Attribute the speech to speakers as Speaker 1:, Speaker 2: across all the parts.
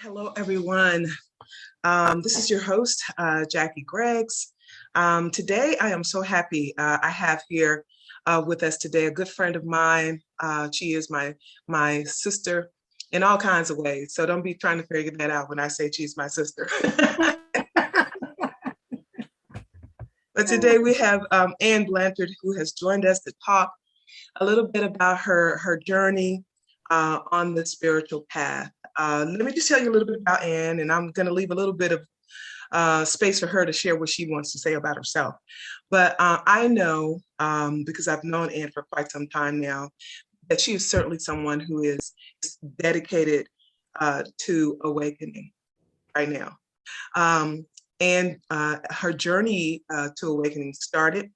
Speaker 1: Hello, everyone. This is your host, Jackie Greggs. Today, I am so happy. I have here with us today a good friend of mine. She is my sister in all kinds of ways. So don't be trying to figure that out when I say she's my sister. But today we have Ann Blanchard, who has joined us to talk a little bit about her journey on the spiritual path. Let me just tell you a little bit about Ann, and I'm going to leave a little bit of space for her to share what she wants to say about herself. But I know, because I've known Ann for quite some time now, that she is certainly someone who is dedicated to awakening right now. And her journey to awakening started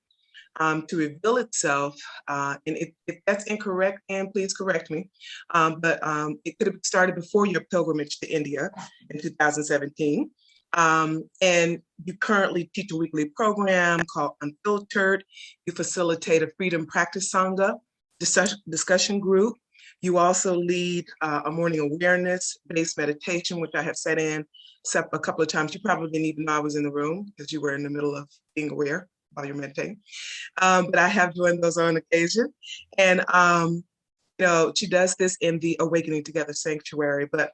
Speaker 1: to reveal itself, and if that's incorrect, and please correct me, but it could have started before your pilgrimage to India in 2017. And you currently teach a weekly program called Unfiltered. You facilitate a freedom practice sangha discussion group. You also lead a morning awareness-based meditation, which I have sat in a couple of times. You probably didn't even know I was in the room because you were in the middle of being aware while you're meditating. But I have joined those on occasion. And, she does this in the Awakening Together Sanctuary. But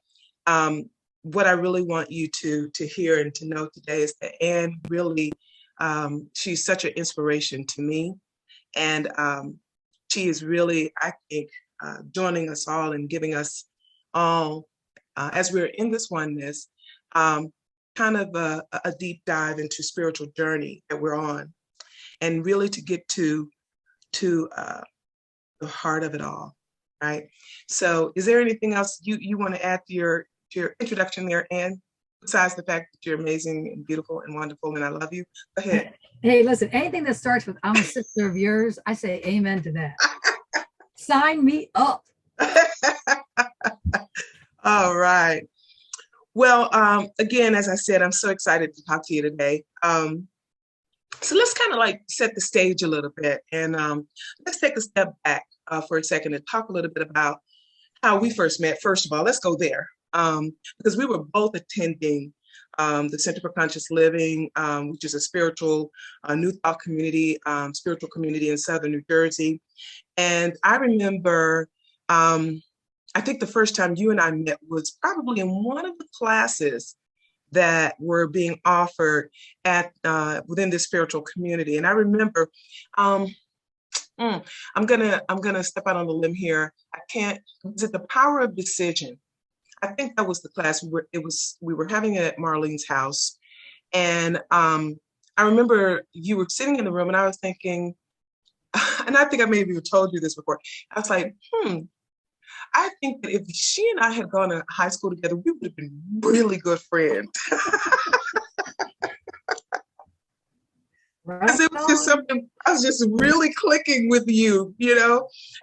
Speaker 1: what I really want you to hear and to know today is that Ann really, she's such an inspiration to me. And she is really, I think, joining us all and giving us all, as we're in this oneness, kind of a deep dive into spiritual journey that we're on. And really to get to the heart of it all, right? So is there anything else you want to add to your introduction there, Ann, besides the fact that you're amazing and beautiful and wonderful and I love you? Go ahead.
Speaker 2: Hey, listen, anything that starts with I'm a sister of yours, I say amen to that. Sign me up.
Speaker 1: All right. Well, again, as I said, I'm so excited to talk to you today. So let's kind of like set the stage a little bit, and let's take a step back for a second and talk a little bit about how we first met. First of all, let's go there, because we were both attending the Center for Conscious Living, which is a spiritual New Thought community, spiritual community in Southern New Jersey. And I remember, I think the first time you and I met was probably in one of the classes that were being offered at within this spiritual community. And I remember, I'm gonna step out on the limb here. Was it The Power of Decision? I think that was the class we were having it at Marlene's house. And I remember you were sitting in the room and I was thinking, and I think I maybe told you this before. I was like, I think that if she and I had gone to high school together, we would have been really good friends. Because it was just something, I was just really clicking with you,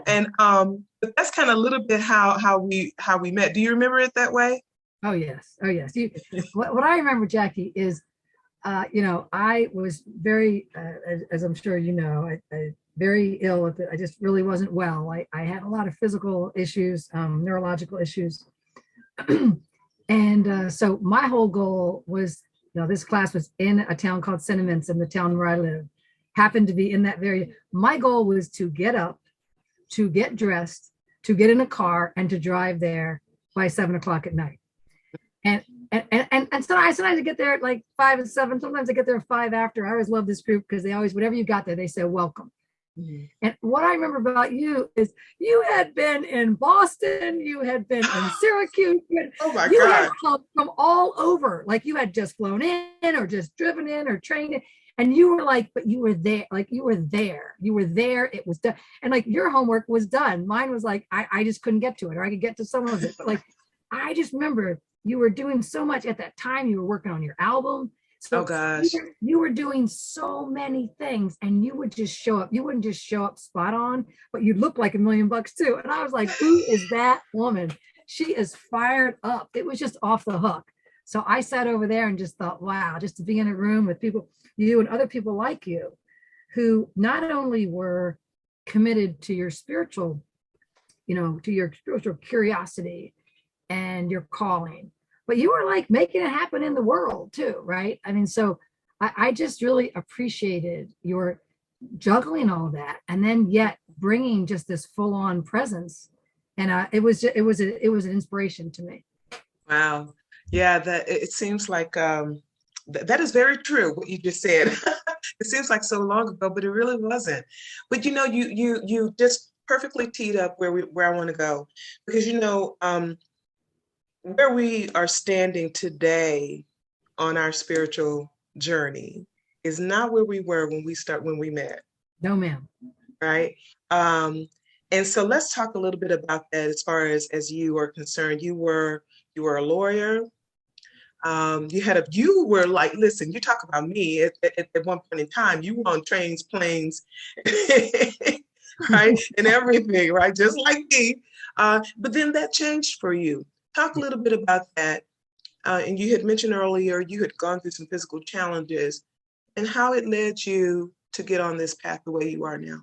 Speaker 1: and but that's kind of a little bit how we met. Do you remember it that way?
Speaker 2: Oh yes. What I remember, Jackie, is I was very, as I'm sure you know, I very ill. I just really wasn't well. I had a lot of physical issues, neurological issues. And so my whole goal was, this class was in a town called Sentiments, in the town where I live, happened to be in that very, my goal was to get up, to get dressed, to get in a car and to drive there by 7:00 at night. And so I sometimes I get there at like 5 and 7. Sometimes I get there at 5 after. I always love this group because they always, whatever you got there, they say welcome. Mm-hmm. And what I remember about you is you had been in Boston, you had been in Syracuse. You had come from all over. Like you had just flown in or just driven in or trained in. And you were like, but you were there. Like you were there. It was done. And like your homework was done. Mine was like, I just couldn't get to it, or I could get to some of it. But like, I just remember you were doing so much at that time. You were working on your album. So
Speaker 1: oh gosh,
Speaker 2: you were doing so many things, and you would just show up. You wouldn't just show up spot on, but you'd look like $1 million too. And I was like, who is that woman? She is fired up. It was just off the hook. So I sat over there and just thought, wow, just to be in a room with people, you and other people like you, who not only were committed to your spiritual, to your spiritual curiosity and your calling, but you were like making it happen in the world too, right? I mean, so I just really appreciated your juggling all that, and then yet bringing just this full on presence. And it was an inspiration to me.
Speaker 1: Wow. Yeah, that it seems like that is very true what you just said. It seems like so long ago, but it really wasn't. But you know, you just perfectly teed up where I want to go, because where we are standing today on our spiritual journey is not where we were when we met,
Speaker 2: No, ma'am.
Speaker 1: right? Um, and so let's talk a little bit about that as far as you are concerned. You were a lawyer. You were like, listen, you talk about me at one point in time, you were on trains, planes, right? And everything, right? Just like me. But then that changed for you. Talk a little bit about that. And you had mentioned earlier, you had gone through some physical challenges and how it led you to get on this path the way you are now.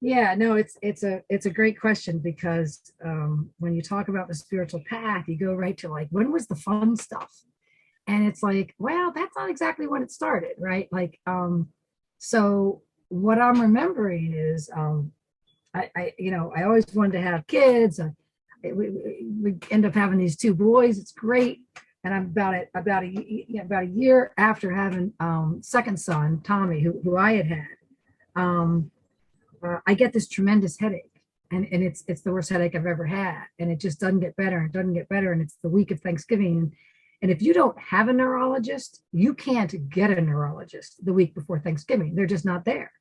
Speaker 2: Yeah, no, it's a great question, because when you talk about the spiritual path, you go right to like, when was the fun stuff? And it's like, well, that's not exactly when it started, right? Like, so what I'm remembering is, I always wanted to have kids. We end up having these two boys. It's great. And I'm about a year after having second son, Tommy, who I had. I get this tremendous headache, and it's the worst headache I've ever had, and it just doesn't get better and doesn't get better, and it's the week of Thanksgiving, and if you don't have a neurologist, you can't get a neurologist the week before Thanksgiving. They're just not there.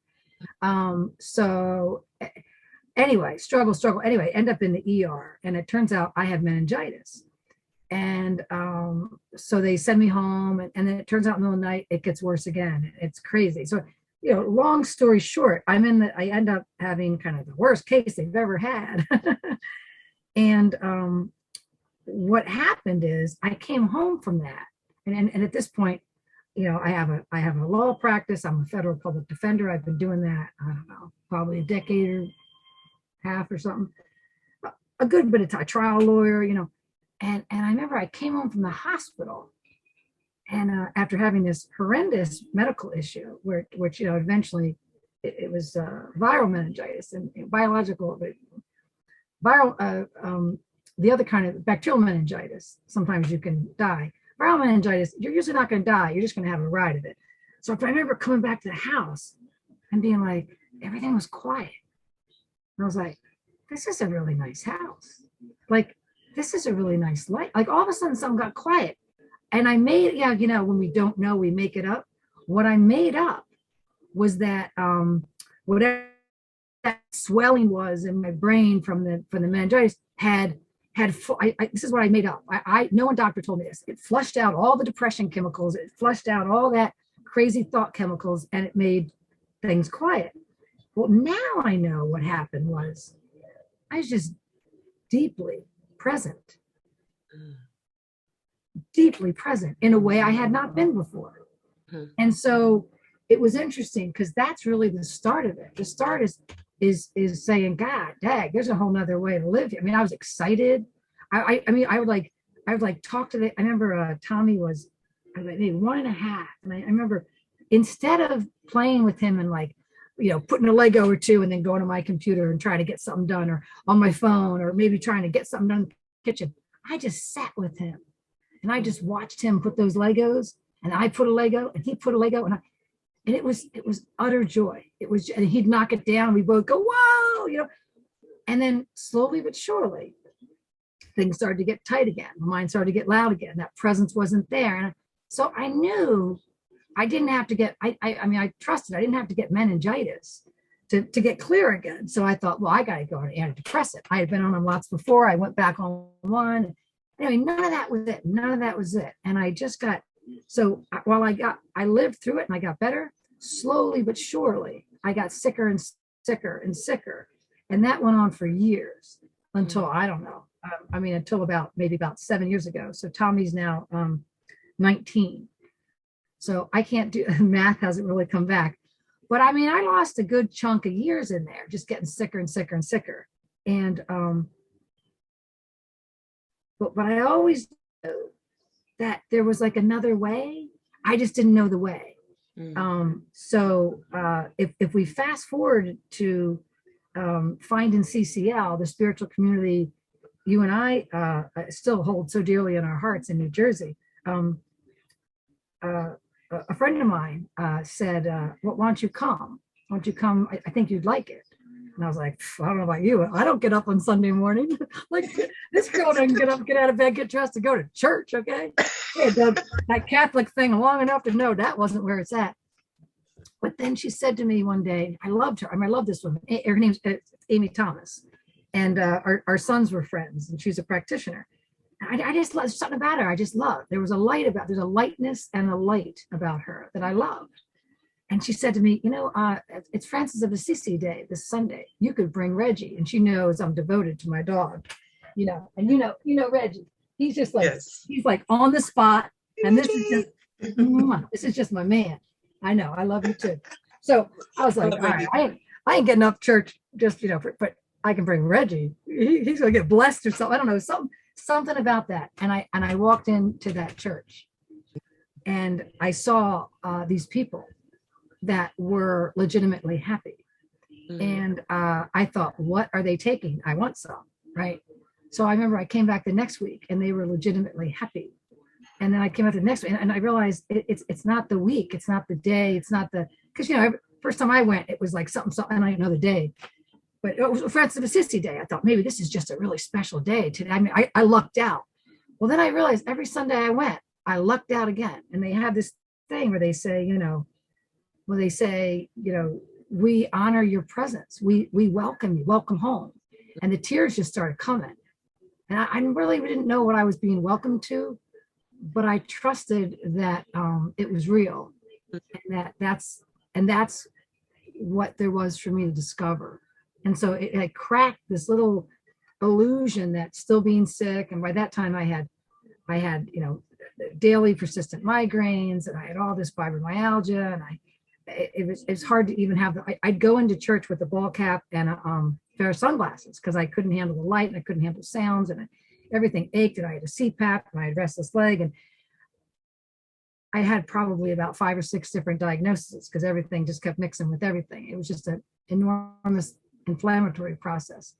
Speaker 2: So anyway, struggle. Anyway, end up in the ER, and it turns out I have meningitis, and so they send me home, and then it turns out in the middle of the night it gets worse again. It's crazy. So long story short, I end up having kind of the worst case they've ever had. And what happened is I came home from that. And at this point, I have a law practice. I'm a federal public defender. I've been doing that, I don't know, probably a decade or half or something. A good bit of time, trial lawyer, and I remember I came home from the hospital, and after having this horrendous medical issue, which eventually it was viral meningitis and biological, viral, the other kind of bacterial meningitis. Sometimes you can die. Viral meningitis, you're usually not going to die. You're just going to have a ride of it. So I remember coming back to the house and being like, everything was quiet. And I was like, this is a really nice house. Like, this is a really nice light. Like, all of a sudden, something got quiet. And I made, when we don't know, we make it up. What I made up was that whatever that swelling was in my brain from the meningitis this is what I made up. No one doctor told me this. It flushed out all the depression chemicals. It flushed out all that crazy thought chemicals, and it made things quiet. Well, now I know what happened was I was just deeply present. Deeply present in a way I had not been before. And so it was interesting, because that's really the start of it. The start is saying, God, dang, there's a whole nother way to live here. I mean, I was excited. I would like talk to I remember Tommy was maybe 1.5. And I remember, instead of playing with him and like, putting a Lego or two and then going to my computer and trying to get something done, or on my phone, or maybe trying to get something done in the kitchen, I just sat with him. And I just watched him put those Legos, and I put a Lego, and he put a Lego, and it was utter joy. It was, and he'd knock it down. We both go, whoa, and then slowly but surely, things started to get tight again. My mind started to get loud again. That presence wasn't there. And so I knew I didn't have to get, I trusted I didn't have to get meningitis to get clear again. So I thought, well, I got to go on an antidepressant. I had been on them lots before. I went back on one. Anyway, none of that was it. And I just got, so while I lived through it and I got better, slowly but surely, I got sicker and sicker and sicker. And that went on for years until, I don't know, until maybe about 7 years ago. So Tommy's now 19. So I can't do, math hasn't really come back. But I lost a good chunk of years in there, just getting sicker and sicker and sicker. And, but I always knew that there was like another way. I just didn't know the way. So if we fast forward to find in CCL, the spiritual community you and I still hold so dearly in our hearts in New Jersey, a friend of mine said, well, why don't you come? Why don't you come? I think you'd like it. And I was like, I don't know about you. I don't get up on Sunday morning. Like this girl doesn't get out of bed, get dressed, and go to church. Okay, I had done that Catholic thing long enough to know that wasn't where it's at. But then she said to me one day, I loved her. I mean, I love this woman. Her name's Amy Thomas, and our sons were friends, and she's a practitioner. I just love something about her. I just love. There's a lightness and a light about her that I loved. And she said to me, it's Francis of Assisi Day this Sunday. You could bring Reggie. And she knows I'm devoted to my dog, and Reggie, he's just like, yes. He's like on the spot. And this is just my man. I know. I love you too. So I was like, all right, I ain't getting up church just, but I can bring Reggie. He's going to get blessed or something. I don't know, something about that. And I walked into that church and I saw these people that were legitimately happy. And I thought, what are they taking? I want some, right? So I remember I came back the next week and they were legitimately happy. And then I came out the next week and I realized it's not the week, it's not the day, it's not because first time I went, it was like something, and I didn't know the day. But it was Francis of Assisi Day. I thought maybe this is just a really special day today. I mean, I lucked out. Well, then I realized every Sunday I went, I lucked out again. And they have this thing where they say, we honor your presence. We welcome you, welcome home. And the tears just started coming. And I really didn't know what I was being welcomed to, but I trusted that it was real. And that's what there was for me to discover. And so it cracked this little illusion that still being sick. And by that time I had, daily persistent migraines, and I had all this fibromyalgia, and it was hard to even have I'd go into church with a ball cap and a pair of sunglasses because I couldn't handle the light and I couldn't handle sounds, and everything ached, and I had a CPAP and I had restless leg, and I had probably about 5 or 6 different diagnoses because everything just kept mixing with everything. It was just an enormous inflammatory process.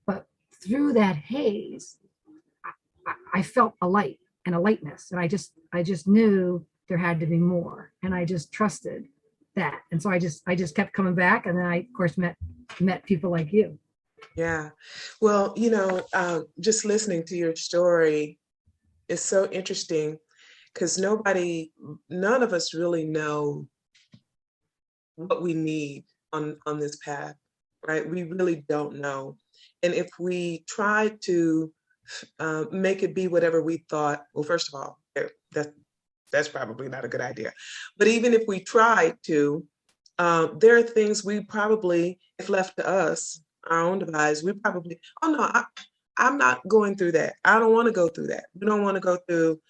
Speaker 2: But through that haze, I felt a light and a lightness, and I just knew there had to be more, and I just trusted that. And so I just kept coming back, and then I of course met people like you.
Speaker 1: Yeah, well, just listening to your story is so interesting because none of us really know what we need on this path, right? We really don't know. And if we try to make it be whatever we thought, well, first of all, that's probably not a good idea. But even if we tried to, there are things we probably, if left to us, our own device, we probably, I'm not going through that. I don't want to go through that. We don't want to go through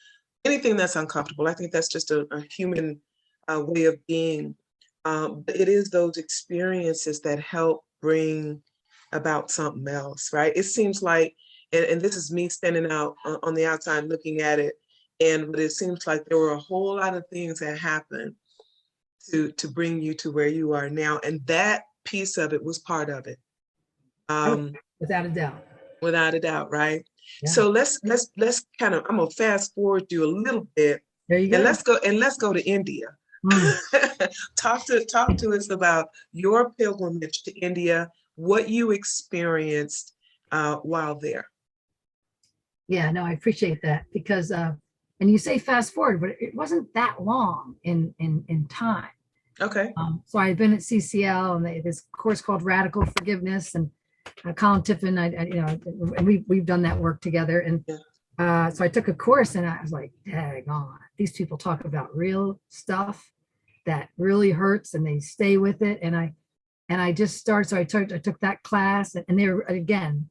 Speaker 1: anything that's uncomfortable. I think that's just a human way of being. But it is those experiences that help bring about something else, right? It seems like, and this is me standing out on the outside looking at it, but it seems like there were a whole lot of things that happened to bring you to where you are now, and that piece of it was part of it.
Speaker 2: Without a doubt.
Speaker 1: Without a doubt, right? Yeah. So let's kind of, I'm gonna fast forward you a little bit.
Speaker 2: There you go.
Speaker 1: And let's go to India. Talk to us about your pilgrimage to India, what you experienced while there.
Speaker 2: Yeah, no, I appreciate that because and you say fast forward, but it wasn't that long in time.
Speaker 1: Okay.
Speaker 2: So I had been at CCL, and they had this course called Radical Forgiveness, and Colin Tiffin, and we've done that work together. And so I took a course, and I was like, dang on, these people talk about real stuff that really hurts, and they stay with it. And I just started. So I took that class, and they were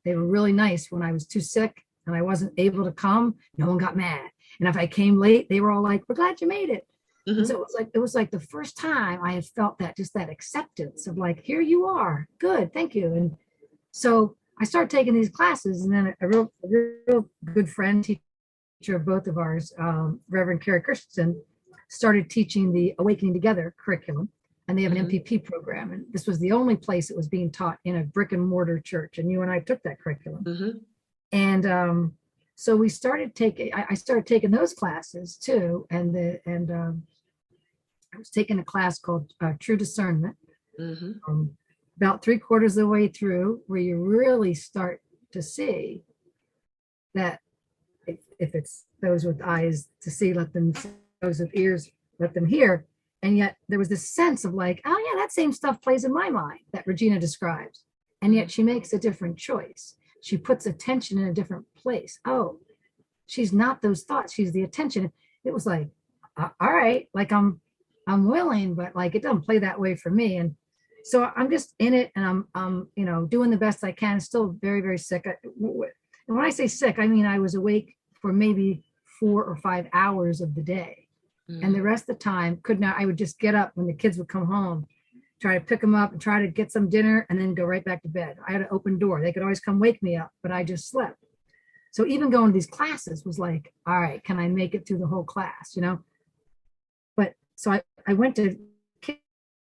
Speaker 2: really nice when I was too sick and I wasn't able to come. No one got mad. And if I came late, they were all like, we're glad you made it. Mm-hmm. So it was like the first time I had felt that acceptance of like, here you are, good, thank you. And so I started taking these classes, and then a real good friend, teacher teacher of both of ours, Reverend Carrie Christensen, started teaching the Awakening Together curriculum, and they have an MPP program. And this was the only place it was being taught in a brick and mortar church. And you and I took that curriculum. And so we started taking, I started taking those classes too. And I was taking a class called True Discernment. About 3/4 of the way through, where you really start to see that if it's those with eyes to see, let them see, those with ears, let them hear. And yet there was this sense of like, oh yeah, that same stuff plays in my mind that Regina describes. And yet she makes a different choice. She puts attention in a different place. Oh, she's not those thoughts. She's the attention. It was like, all right, like I'm willing, but like it doesn't play that way for me. And so I'm just in it, and I'm doing the best I can. Still very, very sick. And when I say sick, I mean I was awake for maybe 4 or 5 hours of the day. And the rest of the time I would just get up when the kids would come home, try to pick them up and try to get some dinner, and then go right back to bed. I had an open door. They could always come wake me up, but I just slept. So even going to these classes was like, all right, can I make it through the whole class, But so I went to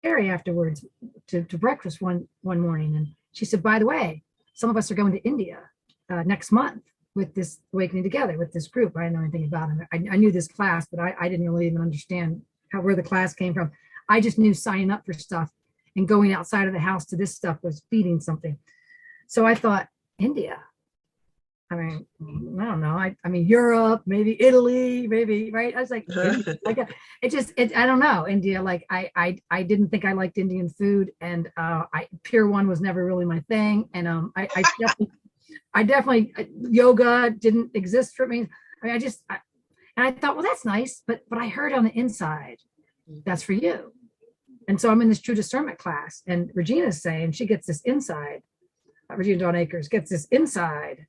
Speaker 2: Carrie afterwards to breakfast one morning, and she said, by the way, some of us are going to India next month with this Awakening Together with this group. I didn't know anything about it. I knew this class, but I didn't really even understand where the class came from. I just knew signing up for stuff and going outside of the house to this stuff was feeding something. So I thought, India. I mean, I don't know. I mean, Europe, maybe Italy, maybe, right? I was like, I don't know. India, like I didn't think I liked Indian food, and Pier 1 was never really my thing. And I definitely yoga didn't exist for me. I mean, and I thought, well, that's nice, but I heard on the inside, that's for you. And so I'm in this True Discernment class, and Regina's saying she gets this inside. Regina Dawn Akers gets this inside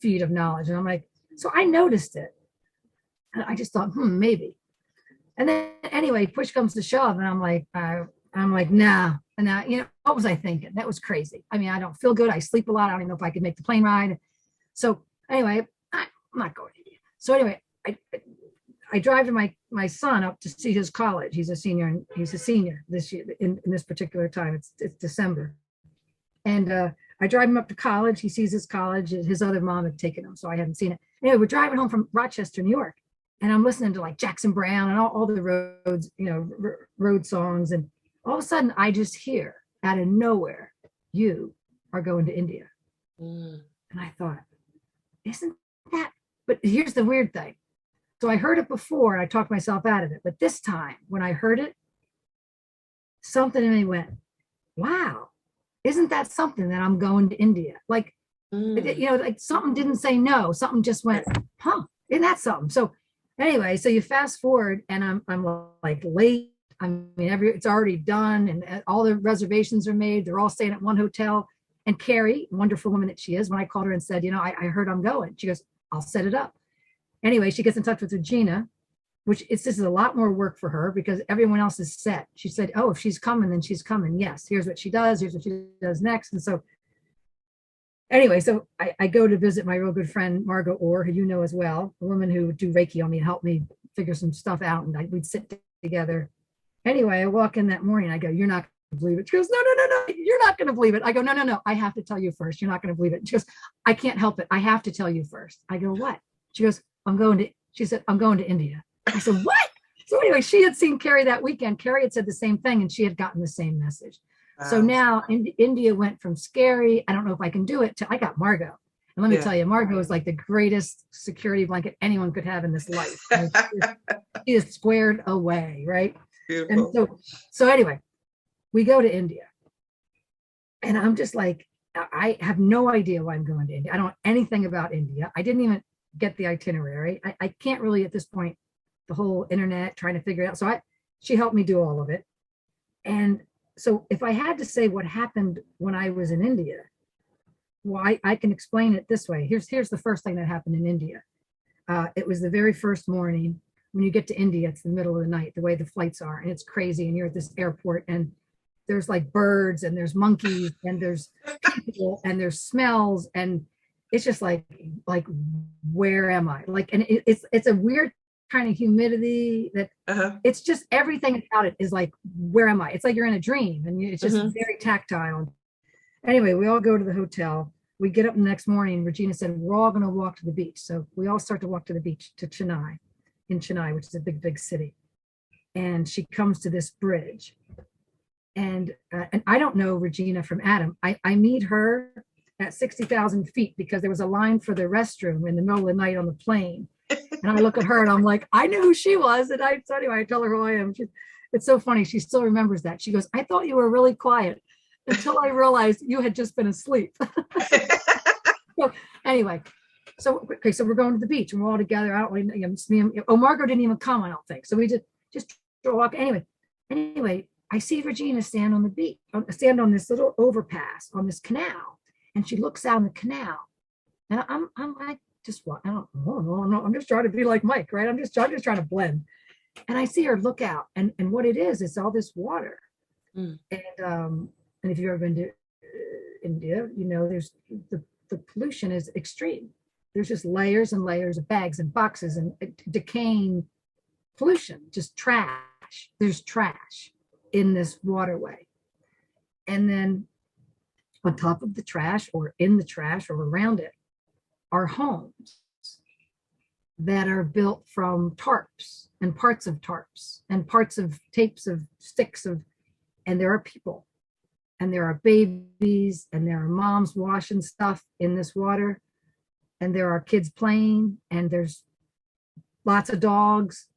Speaker 2: feed of knowledge. And I'm like, so I noticed it. And I just thought, maybe. And then anyway, push comes to shove. And I'm like, nah. And now, what was I thinking? That was crazy. I mean, I don't feel good. I sleep a lot. I don't even know if I could make the plane ride. So anyway, I'm not going to India. So anyway, I drive to my son up to see his college. He's a senior this year in this particular time. It's December. And I drive him up to college. He sees his college. His other mom had taken him, so I hadn't seen it. Anyway, we're driving home from Rochester, New York, and I'm listening to like Jackson Browne and all the roads, road songs. And all of a sudden, I just hear out of nowhere, you are going to India. And I thought, isn't that? But here's the weird thing. So I heard it before, and I talked myself out of it. But this time, when I heard it, something in me went, wow. Isn't that something that I'm going to India? Like, like something didn't say no. Something just went, isn't that something? So anyway, so you fast forward, and I'm like late. I mean, it's already done, and all the reservations are made. They're all staying at one hotel. And Carrie, wonderful woman that she is, when I called her and said, I heard I'm going, she goes, I'll set it up. Anyway, she gets in touch with Regina, which this is a lot more work for her because everyone else is set. She said, oh, if she's coming, then she's coming. Yes, here's what she does. Here's what she does next. And so anyway, so I go to visit my real good friend, Margot Orr, who you know as well, a woman who would do Reiki on me and help me figure some stuff out. And we'd sit together. Anyway, I walk in that morning. I go, you're not going to believe it. She goes, no, you're not going to believe it. I go, no, I have to tell you first. You're not going to believe it. She goes, I can't help it. I have to tell you first. I go, what? She goes, I'm going to India. I said, what? So anyway, she had seen Carrie that weekend. Carrie had said the same thing, and she had gotten the same message. Wow. So now India went from scary, I don't know if I can do it, to I got Margot. And let me tell you, Margot is like the greatest security blanket anyone could have in this life. She is squared away, right? Beautiful. And so anyway, we go to India. And I'm just like, I have no idea why I'm going to India. I don't know anything about India. I didn't even get the itinerary. I can't really at this point, the whole internet, trying to figure it out. So she helped me do all of it. And so if I had to say what happened when I was in India, well, I can explain it this way. Here's the first thing that happened in India. It was the very first morning. When you get to India, it's the middle of the night, the way the flights are, and it's crazy. And you're at this airport, and there's like birds, and there's monkeys, and there's people, and there's smells, and it's just like where am I? Like, and it's a weird kind of humidity that
Speaker 1: Uh-huh.
Speaker 2: it's just everything about it is like, where am I? It's like you're in a dream, and it's just
Speaker 1: Hmm.
Speaker 2: very tactile. Anyway, we all go to the hotel. We get up the next morning. Regina said, we're all going to walk to the beach. So we all start to walk to the beach to Chennai, in Chennai, which is a big, big city. And she comes to this bridge. And I don't know Regina from Adam. I meet her at 60,000 feet because there was a line for the restroom in the middle of the night on the plane. And I look at her and I'm like, I knew who she was. And so anyway, I tell her who I am. It's so funny. She still remembers that. She goes, I thought you were really quiet until I realized you had just been asleep. So anyway, so okay, so we're going to the beach and we're all together. I don't really, Margot didn't even come, I don't think. So we just walk. Anyway, I see Regina stand on the beach, stand on this little overpass on this canal, and she looks out in the canal, and I'm like, just what? I don't know. I'm just trying to be like Mike, right? I'm just trying to blend. And I see her look out, and what it is, it's all this water.
Speaker 1: Mm.
Speaker 2: And if you've ever been to India, you know there's the pollution is extreme. There's just layers and layers of bags and boxes and decaying pollution, just trash. There's trash in this waterway. And then on top of the trash or in the trash or around it are homes that are built from tarps and parts of tarps and parts of tapes of sticks of, and there are people and there are babies and there are moms washing stuff in this water and there are kids playing and there's lots of dogs,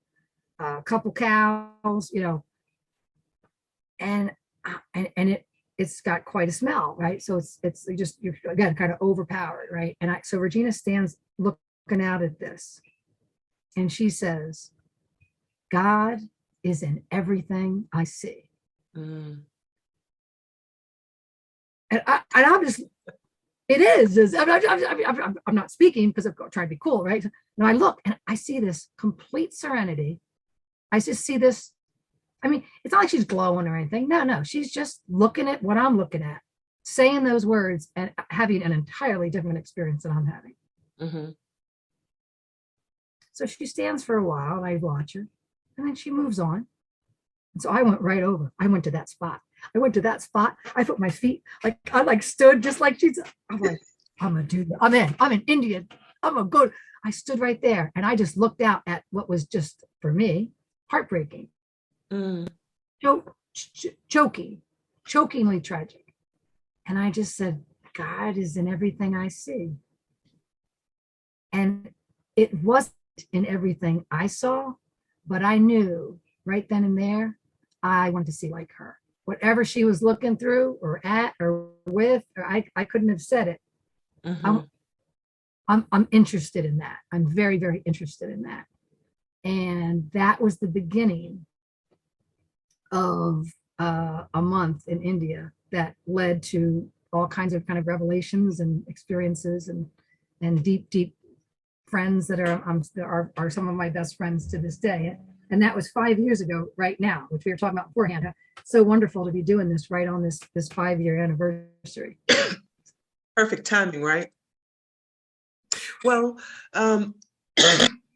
Speaker 2: a couple cows, you know, and it's got quite a smell, right? So it's just, you're again kind of overpowered, right? And so Regina stands looking out at this and she says, God is in everything I see.
Speaker 1: Mm.
Speaker 2: And I'm just, it is. I'm not speaking because I'm trying to be cool, right? And I look and I see this complete serenity. I just see this. I mean, it's not like she's glowing or anything. No, she's just looking at what I'm looking at, saying those words and having an entirely different experience than I'm having.
Speaker 1: Mm-hmm.
Speaker 2: So she stands for a while and I watch her and then she moves on. And so I went right over. I went to that spot. I put my feet, like I like stood just like she's, I'm like, I'm gonna do that. I'm an Indian. I'm gonna go. I stood right there and I just looked out at what was just, for me, heartbreaking.
Speaker 1: Mm.
Speaker 2: Chokingly tragic. And I just said, God is in everything I see. And it wasn't in everything I saw, but I knew right then and there, I wanted to see like her. Whatever she was looking through or at or with, or I couldn't have said it.
Speaker 1: Mm-hmm.
Speaker 2: I'm interested in that. I'm very, very interested in that. And that was the beginning of a month in India that led to all kinds of kind of revelations and experiences and deep friends that are some of my best friends to this day. And that was 5 years ago right now, which we were talking about beforehand. So wonderful to be doing this right on this 5-year anniversary.
Speaker 1: Perfect timing, right? Well,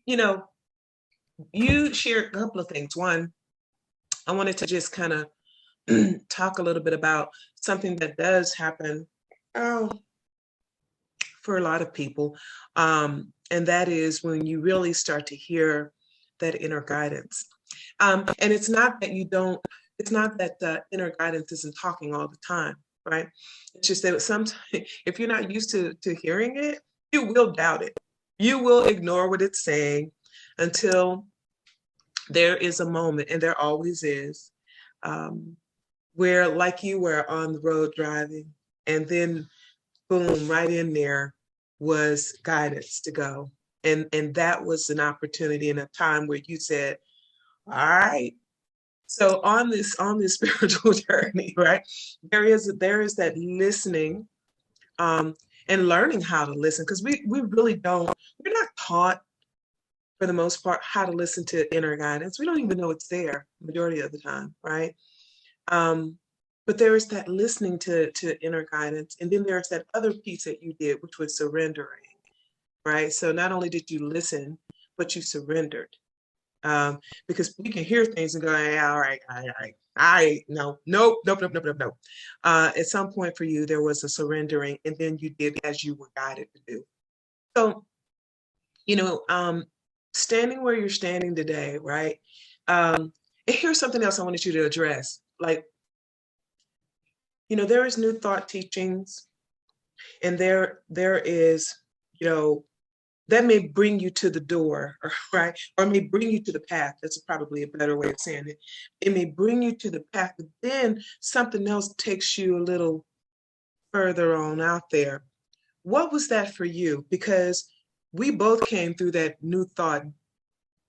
Speaker 1: you know, you shared a couple of things. One, I wanted to just kind of talk a little bit about something that does happen for a lot of people. And that is when you really start to hear that inner guidance. And it's not that the inner guidance isn't talking all the time, right? It's just that sometimes if you're not used to hearing it, you will doubt it. You will ignore what it's saying until there is a moment, and there always is, where like you were on the road driving, and then boom, right in there was guidance to go. And that was an opportunity and a time where you said, all right. So on this spiritual journey, right, there is that listening, and learning how to listen, because we really don't, we're not taught for the most part how to listen to inner guidance. We don't even know it's there majority of the time, right? But there is that listening to inner guidance. And then there's that other piece that you did, which was surrendering, right? So not only did you listen, but you surrendered. Because we can hear things and go, yeah, all right, no, nope, nope, nope, nope, nope, nope. At some point for you, there was a surrendering, and then you did as you were guided to do. So, you know, standing where you're standing today, right? And here's something else I wanted you to address. Like, you know, there is new thought teachings, and there is, you know, that may bring you to the door, right? Or may bring you to the path. That's probably a better way of saying it. It may bring you to the path, but then something else takes you a little further on out there. What was that for you? Because we both came through that new thought,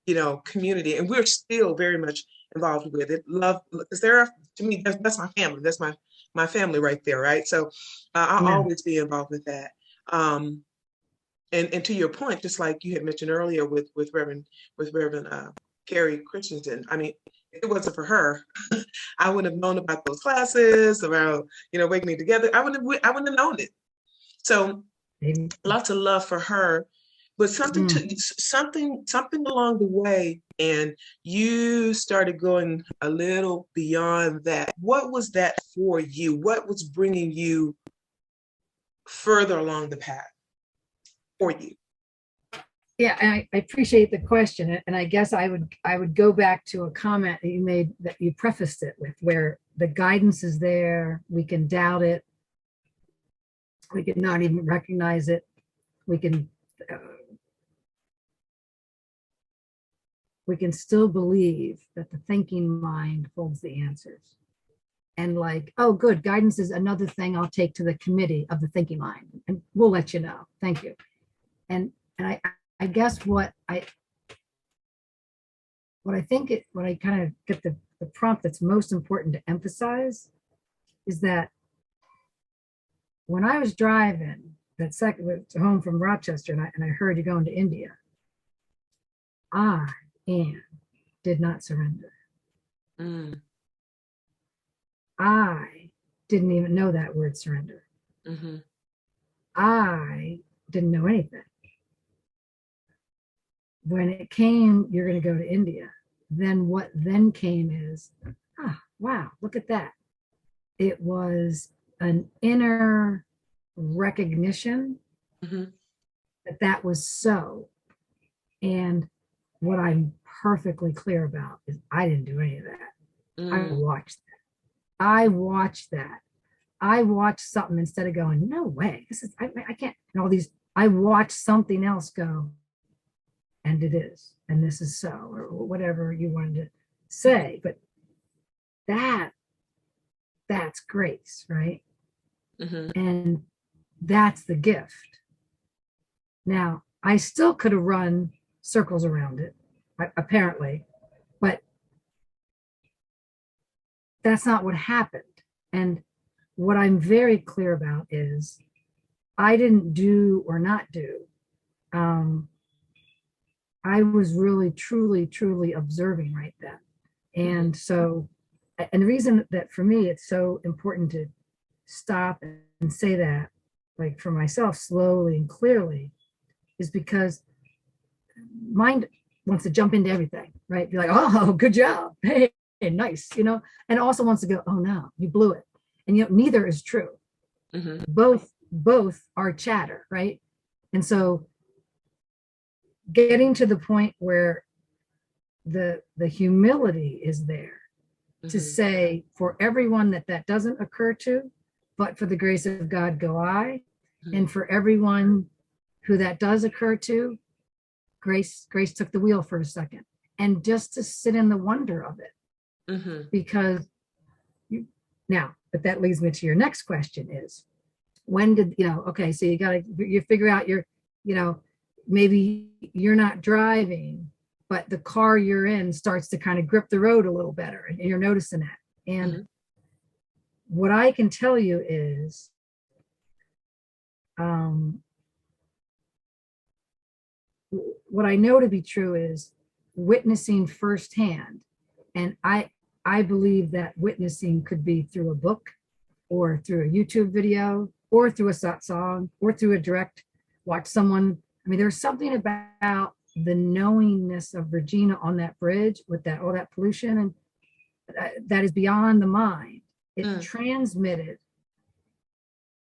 Speaker 1: you know, community, and we're still very much involved with it. Love, because there are, to me, that's my family. That's my family right there, right? So I'll
Speaker 2: Yeah.
Speaker 1: always be involved with that. And to your point, just like you had mentioned earlier with Reverend Carrie Christensen, I mean, if it wasn't for her, I wouldn't have known about those classes, about, you know, waking together. I wouldn't have known it. So
Speaker 2: Maybe.
Speaker 1: lots of love for her, but something along the way, and you started going a little beyond that. What was that for you? What was bringing you further along the path for you?
Speaker 2: Yeah, and I appreciate the question, and I guess I would go back to a comment that you made, that you prefaced it with, where the guidance is there. We can doubt it. We can not even recognize it. We can still believe that the thinking mind holds the answers. And like, oh, good, guidance is another thing I'll take to the committee of the thinking mind, and we'll let you know. Thank you. And I guess what I kind of get the prompt that's most important to emphasize is that when I was driving that second home from Rochester, and I heard you going to India, I, Anne, did not surrender.
Speaker 1: Mm.
Speaker 2: I didn't even know that word surrender.
Speaker 1: Mm-hmm.
Speaker 2: I didn't know anything. When it came, you're going to go to India. Then what then came is, wow, look at that. It was an inner recognition that was so. And what I'm perfectly clear about is I didn't do any of that. I watched that. I watched something instead of going, no way, this is, I can't, and all these, I watched something else go, and it is, and this is so, or whatever you wanted to say. But that's grace, right? And that's the gift. Now, I still could have run circles around it, apparently, but that's not what happened. And what I'm very clear about is I didn't do or not do. I was really, truly, truly observing right then. And so, and the reason that for me, it's so important to stop and say that, like for myself, slowly and clearly, is because mind wants to jump into everything, right? Be like, oh, good job. Hey, nice, you know, and also wants to go, oh no, you blew it. And you know, neither is true. Both are chatter, right? And so getting to the point where the humility is there to say, for everyone that doesn't occur to, but for the grace of God go I, and for everyone who that does occur to, grace took the wheel for a second, and just to sit in the wonder of it. Because now, but that leads me to your next question is, when did, you know, okay, so you figure out your, you know, maybe you're not driving, but the car you're in starts to kind of grip the road a little better, and you're noticing that. And what I can tell you is, what I know to be true is witnessing firsthand. And I believe that witnessing could be through a book or through a YouTube video or through a song or through a direct watch someone. I mean, there's something about the knowingness of Regina on that bridge with that all that pollution and that is beyond the mind. It transmitted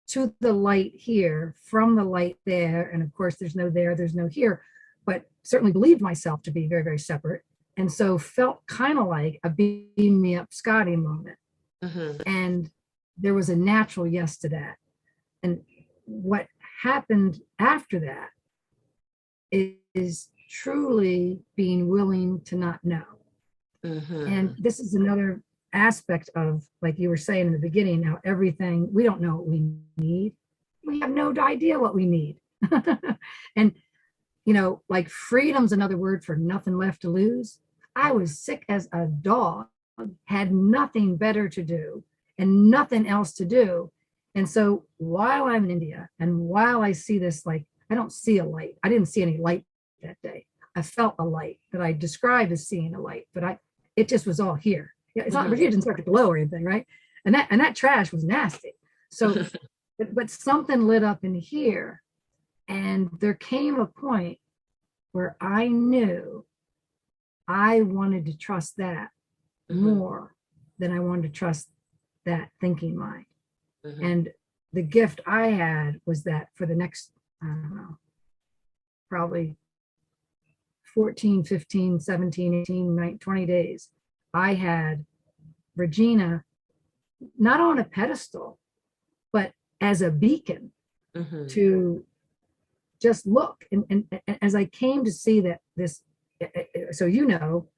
Speaker 2: to the light here from the light there. And of course, there's no there, there's no here, but certainly believed myself to be very, very separate. And so felt kind of like a beam me up Scotty moment. And there was a natural yes to that. And what happened after that is truly being willing to not know. And this is another aspect of, like you were saying in the beginning, how everything, we don't know what we need. We have no idea what we need. And, you know, like freedom's another word for nothing left to lose. I was sick as a dog, had nothing better to do and nothing else to do. And so while I'm in India and while I see this, like, I don't see a light. I didn't see any light that day. I felt a light that I described as seeing a light, but it just was all here. It's not, it didn't start to glow or anything, right? And that trash was nasty. So, but something lit up in here, and there came a point where I knew I wanted to trust that more than I wanted to trust that thinking mind. And the gift I had was that for the next, I don't know, probably 14, 15, 17, 18, 19, 20 days, I had Regina not on a pedestal, but as a beacon to just look. And as I came to see that this, so you know,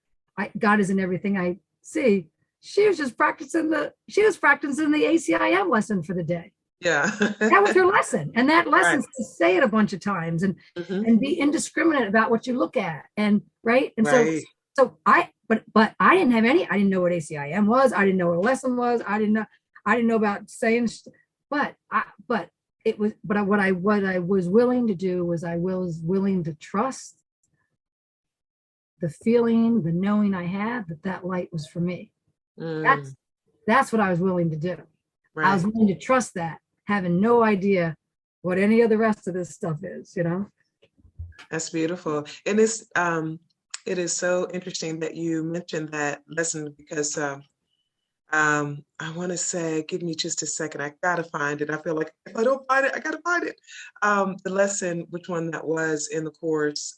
Speaker 2: God is in everything I see. She was practicing the ACIM lesson for the day.
Speaker 1: Yeah.
Speaker 2: That was her lesson. And that lesson
Speaker 1: Right.
Speaker 2: to say it a bunch of times and be indiscriminate about what you look at. And right. And so I didn't have any, I didn't know what ACIM was. I didn't know what a lesson was. I didn't know about saying, what I was willing to do was I was willing to trust the feeling, the knowing I had that light was for me. That's what I was willing to do. I was willing to trust that, having no idea what any of the rest of this stuff is, you know?
Speaker 1: That's beautiful. And it is so interesting that you mentioned that lesson because I want to say, give me just a second. I got to find it. I feel like if I don't find it, I got to find it. The lesson, which one that was in the course,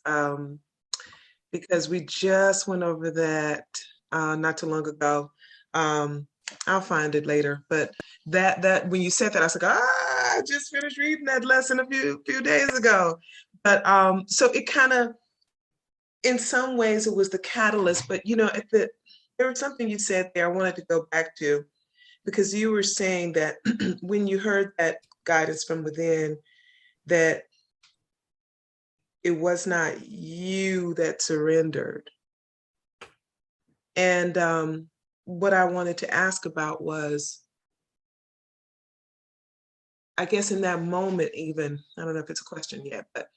Speaker 1: because we just went over that not too long ago. I'll find it later. But that when you said that, I was like, I just finished reading that lesson a few days ago. But so it kind of, in some ways, it was the catalyst. But you know, there was something you said there I wanted to go back to, because you were saying that when you heard that guidance from within, that it was not you that surrendered. And what I wanted to ask about was, I guess in that moment, even, I don't know if it's a question yet, but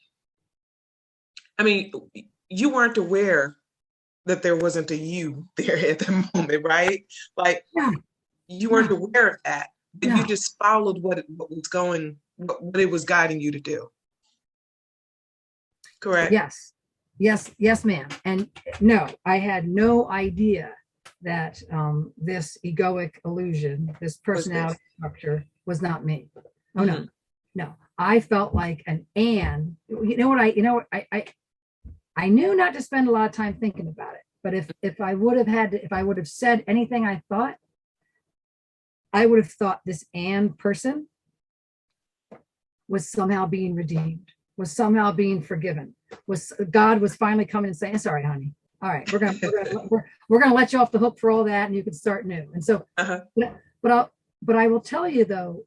Speaker 1: I mean, you weren't aware that there wasn't a you there at the moment, right? Like you weren't aware of that, but you just followed what it was guiding you to do. Correct?
Speaker 2: Yes, ma'am. And no, I had no idea that this egoic illusion, this personality structure was not me. Oh no. I felt like I knew not to spend a lot of time thinking about it. But if I would have said anything I thought, I would have thought this person was somehow being redeemed, was somehow being forgiven, God was finally coming and saying, "Sorry, honey. All right, we're gonna let you off the hook for all that, and you can start new." And so, but I will tell you though,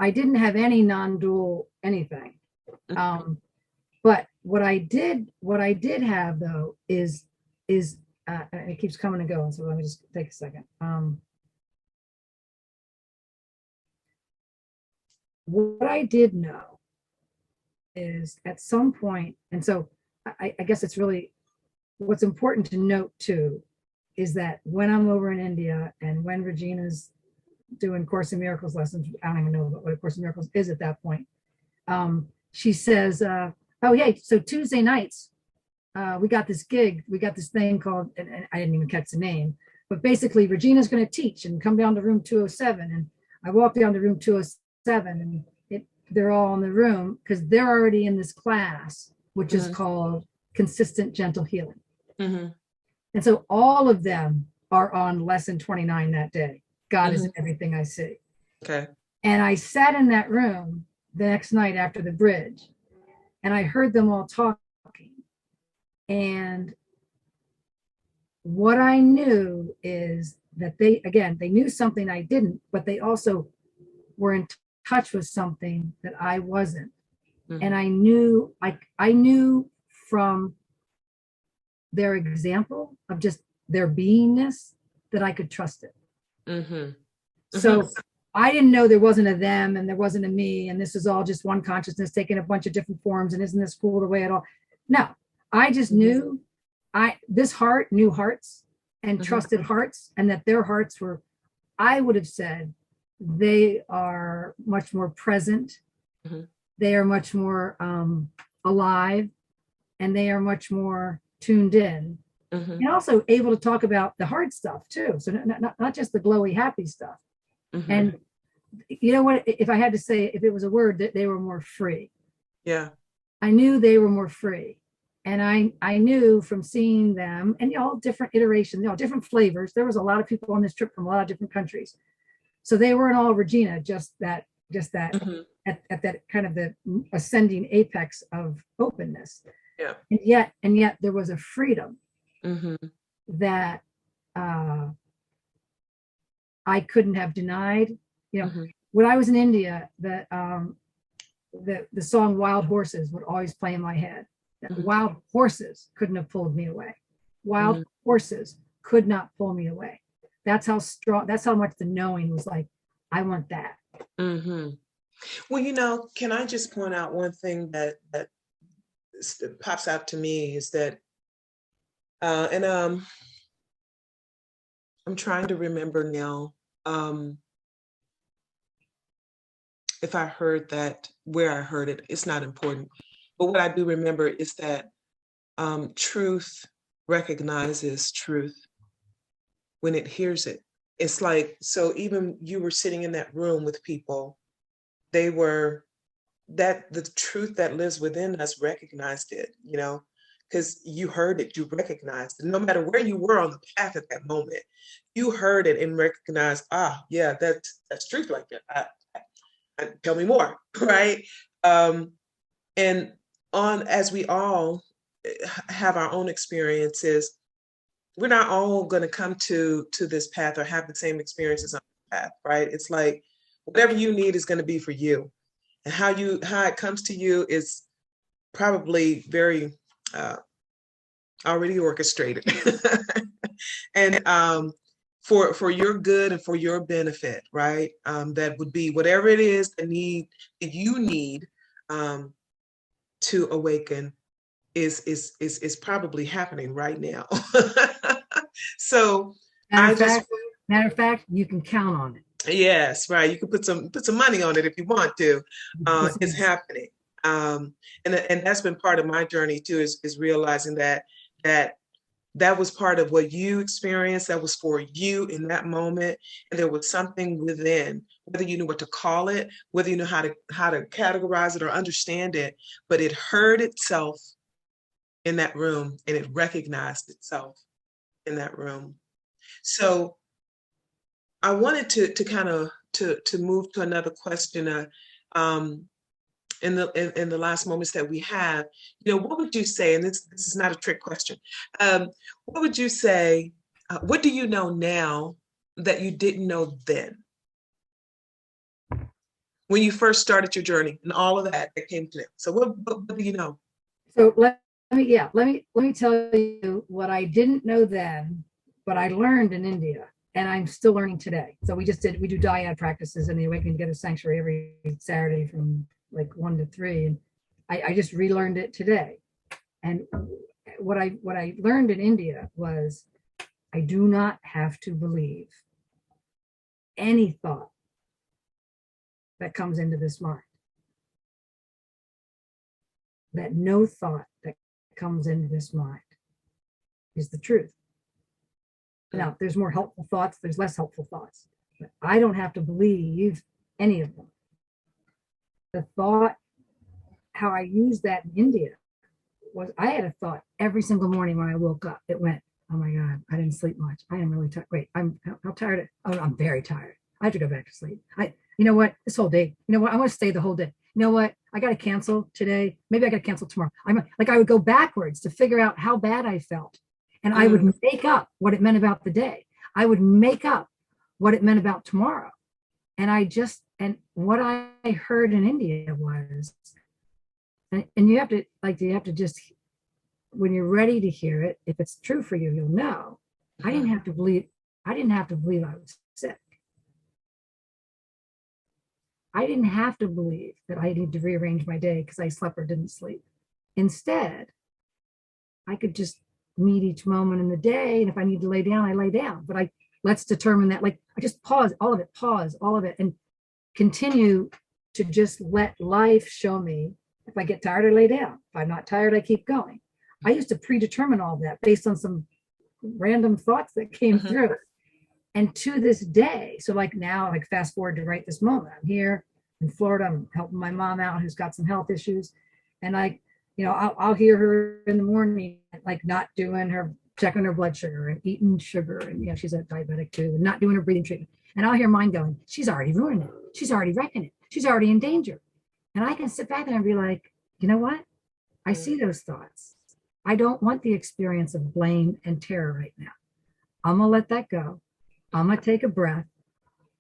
Speaker 2: I didn't have any non-dual anything. But what I did have though is it keeps coming and going. So let me just take a second. What I did know is at some point, and so I guess it's really what's important to note too is that when I'm over in India and when Regina's doing Course in Miracles lessons, I don't even know what a Course in Miracles is at that point. She says, oh yeah, so Tuesday nights, we got this gig, we got this thing called, and I didn't even catch the name, but basically Regina's going to teach and come down to room 207. And I walk down to room 207 and they're all in the room because they're already in this class, which is called Consistent Gentle Healing. And so all of them are on lesson 29 that day. God is in everything I see.
Speaker 1: Okay.
Speaker 2: And I sat in that room the next night after the bridge, and I heard them all talking. And what I knew is that they knew something I didn't, but they also were in touch with something that I wasn't. And I knew from their example of just their beingness that I could trust it. So I didn't know there wasn't a them and there wasn't a me, and this is all just one consciousness taking a bunch of different forms, and isn't this cool the way it all? No, I just knew this heart knew hearts and trusted hearts, and that their hearts were, I would have said, they are much more present. They are much more alive, and they are much more tuned in, and also able to talk about the hard stuff too. So not just the glowy, happy stuff. And you know what? If I had to say, if it was a word, that they were more free.
Speaker 1: Yeah.
Speaker 2: I knew they were more free. And I knew from seeing them, and all different iterations, different flavors. There was a lot of people on this trip from a lot of different countries. So they weren't all Regina, just that at that kind of the ascending apex of openness.
Speaker 1: Yeah.
Speaker 2: And yet there was a freedom that I couldn't have denied. When I was in India, the song Wild Horses would always play in my head. Wild horses couldn't have pulled me away. Wild horses could not pull me away. That's how strong, that's how much the knowing was like, I want that.
Speaker 1: Well, can I just point out one thing that pops out to me is that, I'm trying to remember now, if I heard that, where I heard it, it's not important. But what I do remember is that truth recognizes truth when it hears it. It's like, so even you were sitting in that room with people, they were, that the truth that lives within us recognized it, because you heard it, you recognized it. No matter where you were on the path at that moment, you heard it and recognized, yeah, that's truth like that. Tell me more, right? And as we all have our own experiences, we're not all going to come to this path or have the same experiences on the path, right? It's like whatever you need is going to be for you, and how it comes to you is probably very already orchestrated, and for your good and for your benefit, right? That would be whatever it is that you need to awaken is probably happening right now. So
Speaker 2: matter of fact, you can count on it.
Speaker 1: Yes, right. You can put some money on it if you want to. It's happening. And that's been part of my journey too, is realizing that was part of what you experienced, that was for you in that moment. And there was something within, whether you knew what to call it, whether you know how to categorize it or understand it, but it heard itself in that room and it recognized itself in that room. So I wanted to kind of to move to another question in the last moments that we have. What would you say, and this is not a trick question, what would you say, what do you know now that you didn't know then, when you first started your journey and all of that came to them? So what do you know?
Speaker 2: So let me tell you what I didn't know then, but I learned in India, and I'm still learning today. So we do dyad practices in the Awakening Together Sanctuary every Saturday from like 1 to 3, and I just relearned it today. And what I learned in India was I do not have to believe any thought that comes into this mind. That no thought that comes into this mind is the truth. Now, there's more helpful thoughts, there's less helpful thoughts, but I don't have to believe any of them. The thought, how I used that in India, was I had a thought every single morning when I woke up. It went, oh my God, I didn't sleep much. I am really tired. Wait, I'm how tired? Oh, I'm very tired. I have to go back to sleep. You know what? This whole day, you know what? I want to stay the whole day. You know what? I got to cancel today. Maybe I got to cancel tomorrow. I would go backwards to figure out how bad I felt. And I would make up what it meant about the day. I would make up what it meant about tomorrow. And what I heard in India was, and you have to just, when you're ready to hear it, if it's true for you, you'll know. I didn't have to believe I was sick. I didn't have to believe that I need to rearrange my day because I slept or didn't sleep. Instead, I could just meet each moment in the day. And if I need to lay down, I lay down. But let's determine that, I just pause all of it, and continue to just let life show me. If I get tired, I lay down. If I'm not tired, I keep going. I used to predetermine all that based on some random thoughts that came through. And to this day, so now, fast forward to right this moment, I'm here in Florida. I'm helping my mom out who's got some health issues. And I'll hear her in the morning, not doing her, checking her blood sugar and eating sugar. And she's a diabetic too, and not doing her breathing treatment. And I'll hear mine going, she's already ruining it. She's already wrecking it. She's already in danger. And I can sit back and be like, you know what? I see those thoughts. I don't want the experience of blame and terror right now. I'm going to let that go. I'm going to take a breath.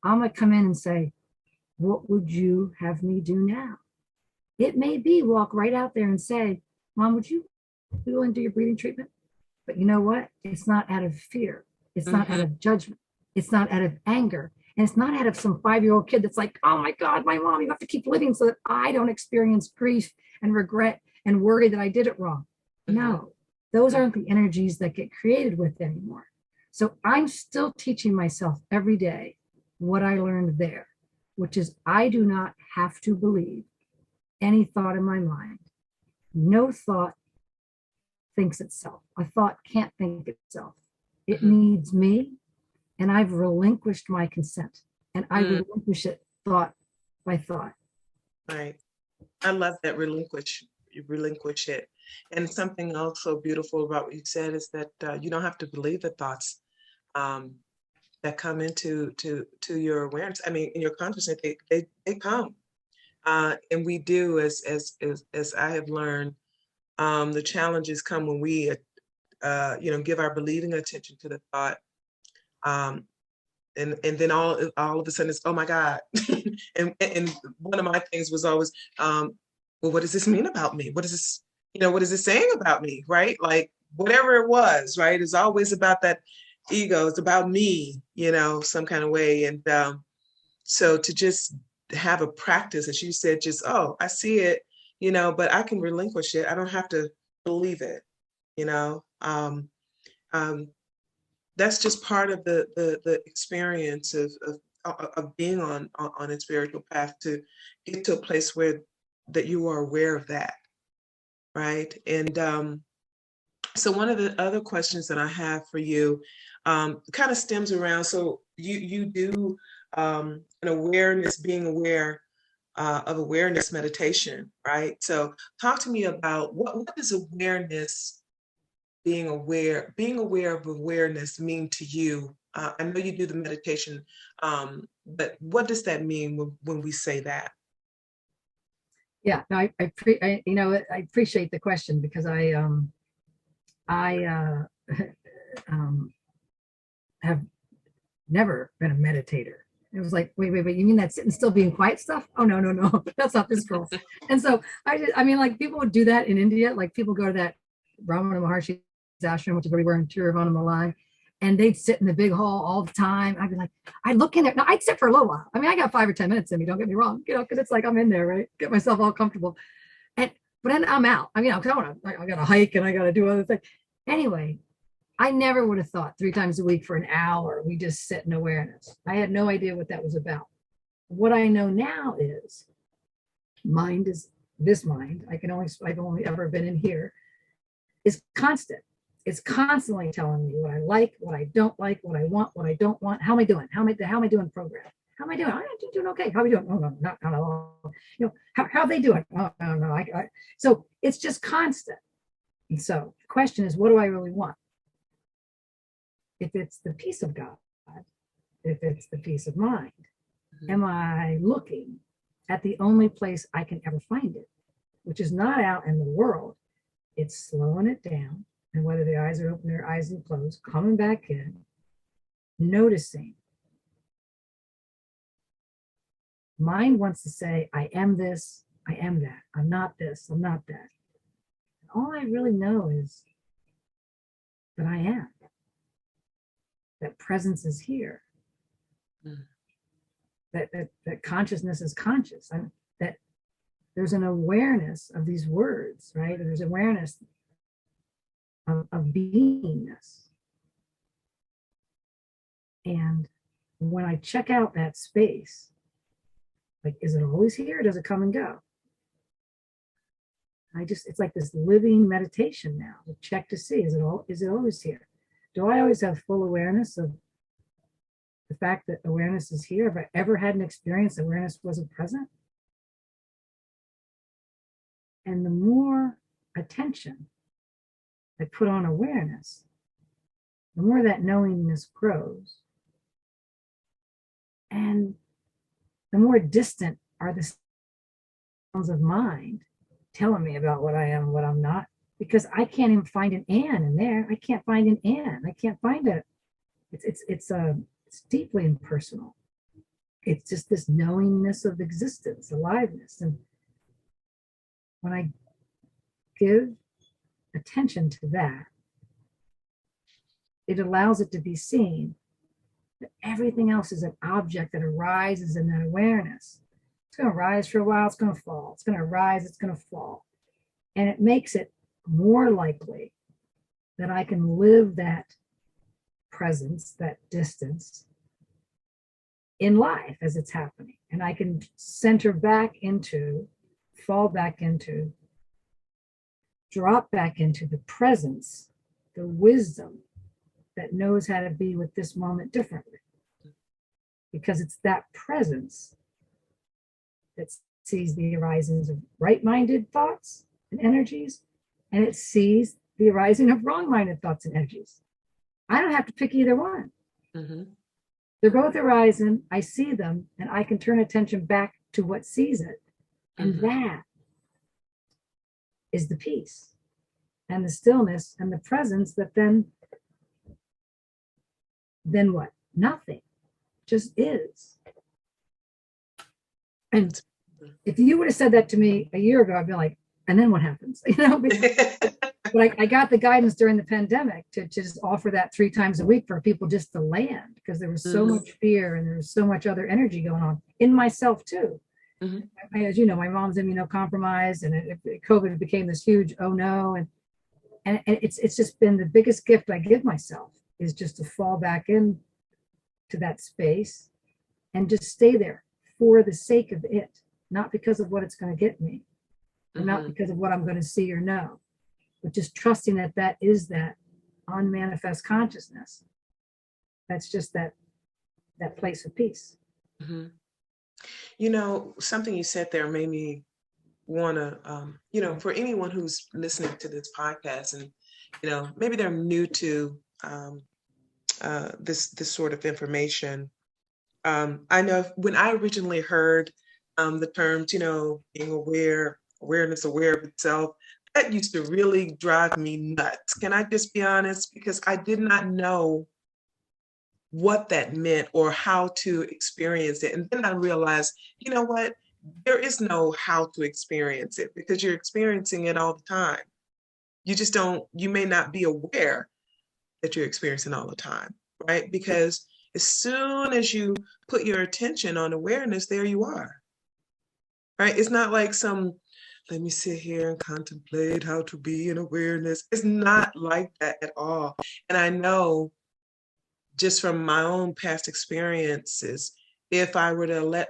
Speaker 2: I'm going to come in and say, what would you have me do now? It may be walk right out there and say, Mom, would you be willing to do your breathing treatment? But you know what? It's not out of fear. It's not out of judgment. It's not out of anger. And it's not out of some 5-year-old kid that's like, oh my God, my mom, you have to keep living so that I don't experience grief and regret and worry that I did it wrong. No, those aren't the energies that get created with anymore. So I'm still teaching myself every day what I learned there, which is I do not have to believe any thought in my mind. No thought thinks itself. A thought can't think itself. It needs me, and I've relinquished my consent, and I relinquish it thought by thought.
Speaker 1: Right. I love that you relinquish it. And something else so beautiful about what you said is that you don't have to believe the thoughts that come into your awareness. I mean, in your consciousness, they come, and we do as I have learned. The challenges come when we, give our believing attention to the thought, and then all of a sudden it's, oh my God, and one of my things was always, well, what does this mean about me? What is this? What is it saying about me? Right? Like whatever it was, right? It's always about that ego. It's about me, some kind of way. And so to just have a practice, as you said, just, oh, I see it, but I can relinquish it. I don't have to believe it, that's just part of the experience of being on a spiritual path, to get to a place where that you are aware of that, right? And so one of the other questions that I have for you kind of stems around, so you do an awareness, being aware of awareness meditation, right? So talk to me about what does awareness, being aware of awareness mean to you? I know you do the meditation, but what does that mean when we say that?
Speaker 2: Yeah, no, I appreciate the question, because I have never been a meditator. It was like, wait, you mean that sitting still being quiet stuff? Oh, no, that's not this girl. And so people would do that in India. Like people go to that Ramana Maharshi's ashram, which is everywhere in Tiruvannamalai, and they'd sit in the big hall all the time. I'd be like, I'd look in there. Now I'd sit for a little while. I mean, I got 5 or 10 minutes in me, don't get me wrong, because it's like I'm in there, right? Get myself all comfortable. But then I'm out. I mean, I got to hike and I got to do other things. Anyway, I never would have thought 3 times a week for an hour, we just sit in awareness. I had no idea what that was about. What I know now is mind is this mind. I've only ever been in here, is constant. It's constantly telling me what I like, what I don't like, what I want, what I don't want. How am I doing? How am I doing program? How am I doing? I'm doing okay. How are we doing? Oh, no, not at all. How are they doing? Oh, no. So it's just constant. And so the question is, what do I really want? If it's the peace of God, if it's the peace of mind, am I looking at the only place I can ever find it, which is not out in the world? It's slowing it down. And whether the eyes are open or eyes are closed, coming back in, noticing. Mind wants to say, I am this, I am that. I'm not this, I'm not that. And all I really know is that I am. That presence is here. That consciousness is conscious. And that there's an awareness of these words, right? There's awareness of beingness. And when I check out that space, like, is it always here or does it come and go? It's like this living meditation now to check to see, is it always here? Do I always have full awareness of the fact that awareness is here? Have I ever had an experience awareness wasn't present? And the more attention I put on awareness, the more that knowingness grows. And the more distant are the sounds of mind telling me about what I am, what I'm not, because I can't even find an "and" in there. I can't find an "and." I can't find it. It's deeply impersonal. It's just this knowingness of existence, aliveness. And when I give attention to that, it allows it to be seen that everything else is an object that arises in that awareness. It's going to rise for a while, it's going to fall. It's going to rise, it's going to fall. And it makes it more likely that I can live that presence, that distance in life as it's happening. And I can center back into, fall back into, drop back into the presence, the wisdom that knows how to be with this moment differently. Because it's that presence that sees the arisings of right-minded thoughts and energies, and it sees the arising of wrong-minded thoughts and energies. I don't have to pick either one. Mm-hmm. They're both arising, I see them, and I can turn attention back to what sees it. And that is the peace and the stillness and the presence that then what? Nothing. Just is. And if you would have said that to me a year ago, I'd be like, and then what happens? But I got the guidance during the pandemic to just offer that 3 times a week for people just to land, because there was so much fear and there was so much other energy going on in myself too. As you know, my mom's immunocompromised, and COVID became this huge oh no, and it's just been the biggest gift I give myself, is just to fall back in to that space and just stay there for the sake of it, not because of what it's going to get me, and not because of what I'm going to see or know, but just trusting that that is that unmanifest consciousness. That's just that place of peace.
Speaker 1: You know, something you said there made me want to, for anyone who's listening to this podcast and, maybe they're new to this sort of information. I know when I originally heard the terms, being awareness, aware of itself, that used to really drive me nuts. Can I just be honest? Because I did not know what that meant or how to experience it. And then I realized, you know what? There is no how to experience it, because you're experiencing it all the time. You may not be aware that you're experiencing all the time, right? Because as soon as you put your attention on awareness, there you are, right? It's not like some let me sit here and contemplate how to be in awareness. It's not like that at all. And I know just from my own past experiences, if I were to let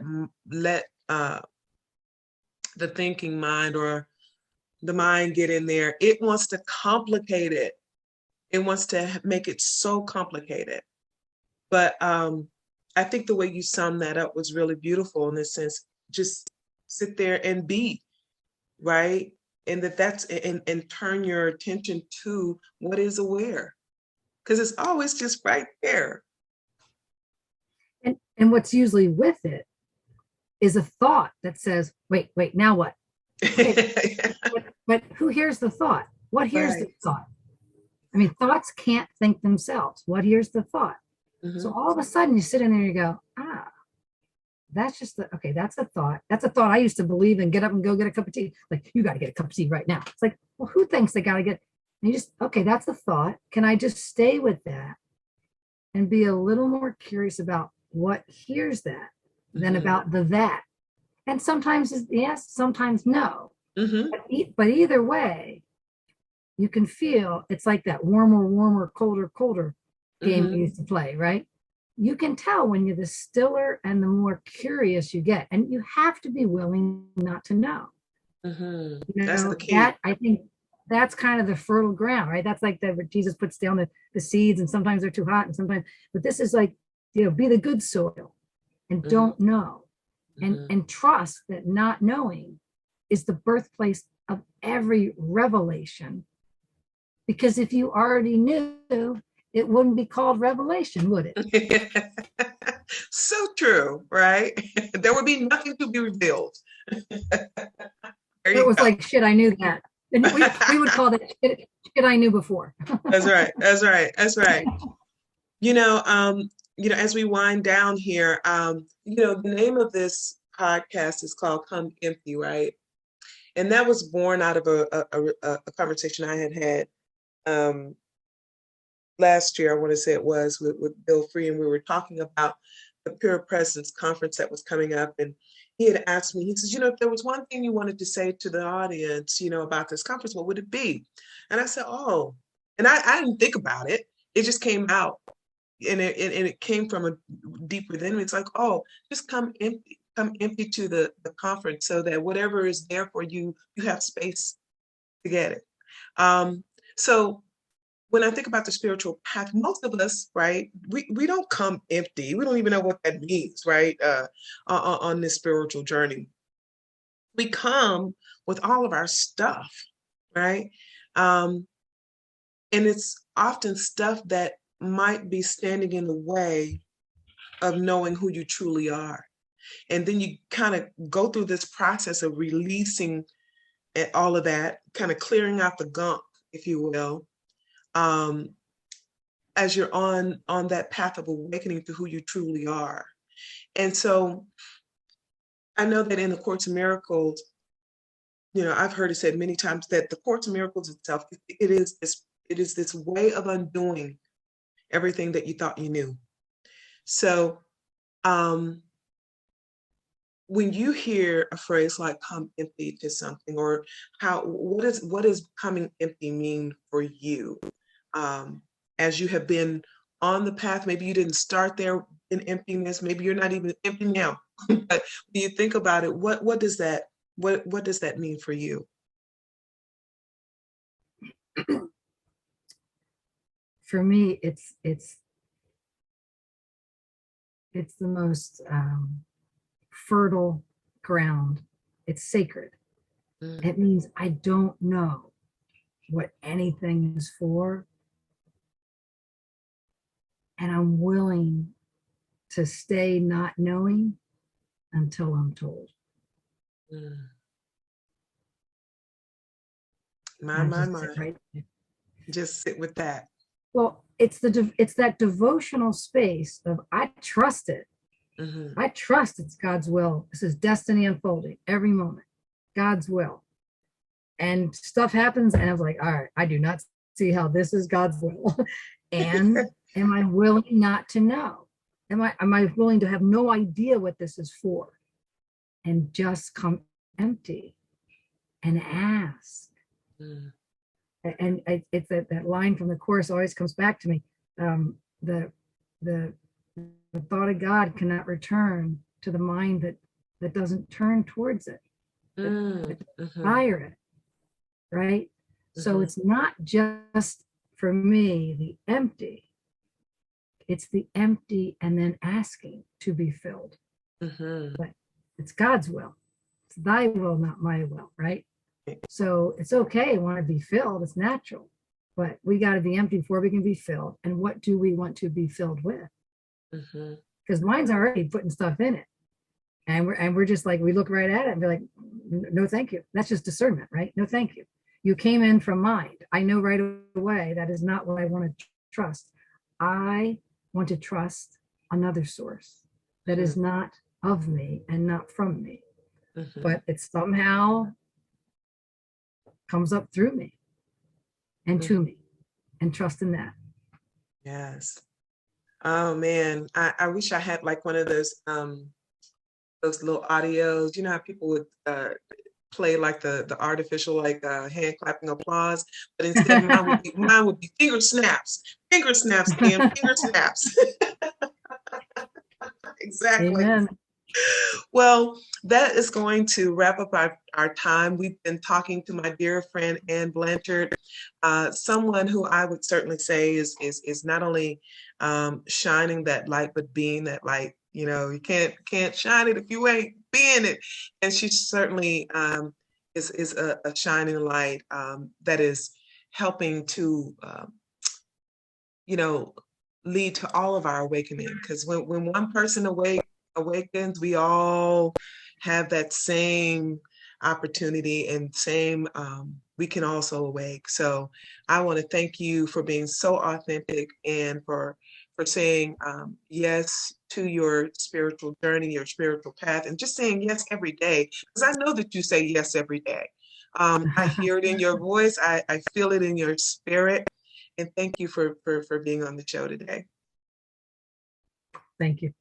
Speaker 1: the thinking mind or the mind get in there, it wants to complicate it. It wants to make it so complicated. But I think the way you summed that up was really beautiful in this sense. Just sit there and be, right? And and turn your attention to what is aware, because it's always just right there.
Speaker 2: And what's usually with it is a thought that says, wait, now what? Okay, but who hears the thought? What hears the thought? I mean, thoughts can't think themselves. What hears the thought?
Speaker 1: Mm-hmm.
Speaker 2: So all of a sudden you sit in there and you go, that's just okay, that's a thought. That's a thought I used to believe and get up and go get a cup of tea. Like, you got to get a cup of tea right now. It's like, well, who thinks they got to get, and you just, okay, that's a thought. Can I just stay with that and be a little more curious about what hears that than about the that? And sometimes it's yes, sometimes no.
Speaker 1: Mm-hmm.
Speaker 2: But either way, you can feel it's like that warmer, colder game we used to play, right? You can tell when you're the stiller and the more curious you get, and you have to be willing not to know.
Speaker 1: Mm-hmm.
Speaker 2: You know,
Speaker 1: that's the key.
Speaker 2: That, I think that's kind of the fertile ground, right? That's like where Jesus puts down the seeds, and sometimes they're too hot, and sometimes, but this is like, be the good soil and don't know, and trust that not knowing is the birthplace of every revelation. Because if you already knew, it wouldn't be called revelation, would it?
Speaker 1: So true, right? There would be nothing to be revealed.
Speaker 2: It was like, shit, I knew that. And we would call that shit I knew before.
Speaker 1: That's right. As we wind down here, the name of this podcast is called Come Empty, right? And that was born out of a conversation I had last year, I want to say it was, with Bill Free, and we were talking about the Pure Presence conference that was coming up. And he had asked me, he says, if there was one thing you wanted to say to the audience, about this conference, what would it be? And I said, oh, and I didn't think about it. It just came out. And it came from a deep within me. It's like, oh, just come empty to the conference, so that whatever is there for you, you have space to get it. So when I think about the spiritual path, most of us, right, we don't come empty. We don't even know what that means, right, on this spiritual journey. We come with all of our stuff, right? And it's often stuff that might be standing in the way of knowing who you truly are. And then you kind of go through this process of releasing all of that, kind of clearing out the gunk, if you will, as you're on that path of awakening to who you truly are. And so I know that in the Course of Miracles, I've heard it said many times that the Course of Miracles itself, it is this way of undoing everything that you thought you knew. So when you hear a phrase like "come empty" to something, or what does coming empty mean for you? As you have been on the path, maybe you didn't start there in emptiness, maybe you're not even empty now. But when you think about it, what does that mean for you?
Speaker 2: For me, it's the most fertile ground. It's sacred. It means I don't know what anything is for, and I'm willing to stay not knowing until I'm told.
Speaker 1: My.
Speaker 2: Right.
Speaker 1: Just sit with that.
Speaker 2: Well, it's that devotional space of I trust it. I trust it's God's will. This is destiny unfolding every moment. God's will. And stuff happens, and I was like, all right, I do not see how this is God's will. And am I willing not to know? Am I willing to have no idea what this is for? And just come empty. and ask.
Speaker 1: Mm.
Speaker 2: And it's that line from the chorus always comes back to me. The thought of God cannot return to the mind that doesn't turn towards it, that fire it, right? So it's not just for me the empty, it's the empty and then asking to be filled. But it's God's will. It's thy will, not my will, right? So it's okay, want to be filled, it's natural, but we got to be empty before we can be filled. And what do we want to be filled with? Because mine's already putting stuff in it, and we're just like, we look right at it and be like, no thank you. That's just discernment, right? No thank you. You came in from mind. I know right away that is not what I want to trust. I want to trust another source that is not of me and not from me, but it somehow comes up through me and to me, and trust in that.
Speaker 1: Yes. Oh man, I wish I had like one of those little audios. You know how people would play like the artificial like hand clapping applause, but instead mine would be finger snaps, Ian, finger snaps. Exactly.
Speaker 2: Amen.
Speaker 1: Well, that is going to wrap up our time. We've been talking to my dear friend Ann Blanchard, someone who I would certainly say is not only shining that light, but being that light. You know, you can't shine it if you ain't being it. And she certainly is a shining light that is helping to lead to all of our awakening. Because when one person awakens, we all have that same opportunity and same we can also awake. So I want to thank you for being so authentic and for saying yes to your spiritual journey, your spiritual path, and just saying yes every day, because I know that you say yes every day. I hear it in your voice, I feel it in your spirit, and thank you for being on the show today.
Speaker 2: Thank you.